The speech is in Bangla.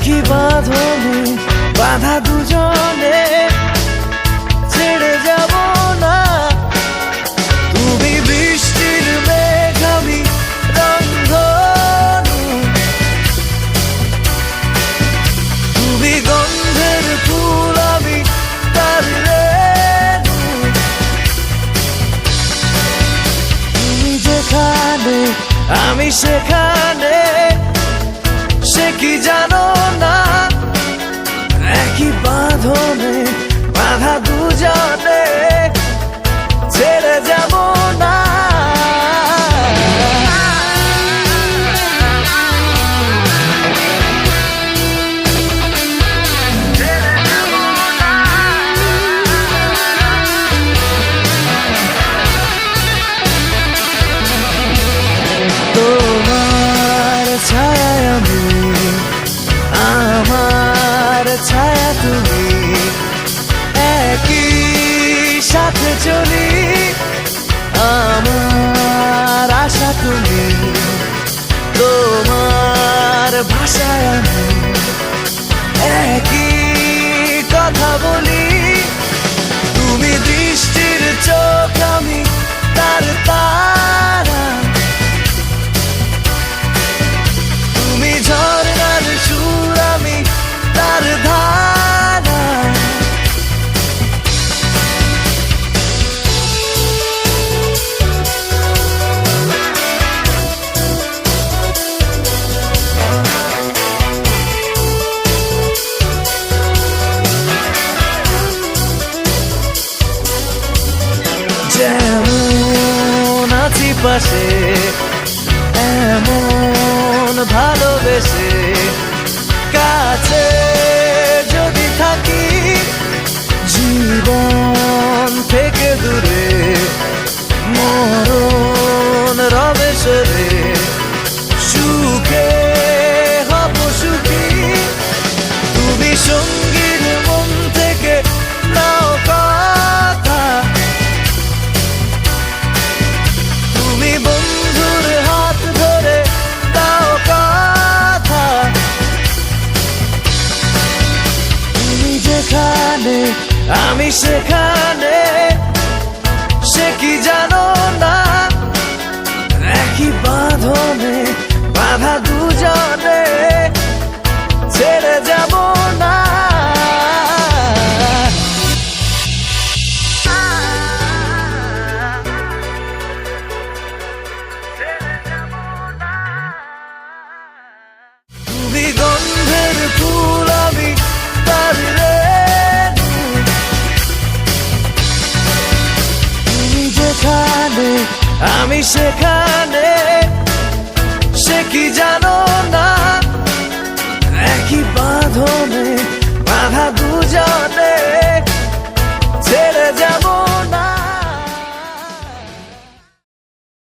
একই বাঁধনে বাঁধা দুজনে ছেড়ে যাব না। তুমি বৃষ্টির মেঘ আমি রংধনু, তুমি গন্ধের ফুল আমি তার রেণু। তুমি যেখানে আমি সেখানে, সে কি জানো না? একই বাঁধনে বাঁধা দুজনে ছেড়ে যাব না। তোমার ছায়া আমি, আমার ছায়া তুমি, একই সাথে চলি। আমার আশা তুমি, তোমার ভাষায় আমি একই কথা বলি। তুমি দৃষ্টির চোখ আমি তার তারা, তুমি ঝর্ণার সুর আমি তার ধারা। যেমন আছি পাশে এমন ভালোবেসে, কাছে যদি থাকি জীবন থেকে দূরে, মরণ রবে সরে, সুখে হব সুখী। তুমি সঙ্গীর মন থেকে নাও কথা, তুমি বন্ধুর হাত ধরে দাও কথা। তুমি যেখানে আমি সেখানে, সে কি জানো না? একই বাঁধনে বাঁধা দুজনে ছেড়ে যাব না। তুমি গন্ধের ফুল আমি তার রেণু, তুমি যেখানে আমি সেখানে।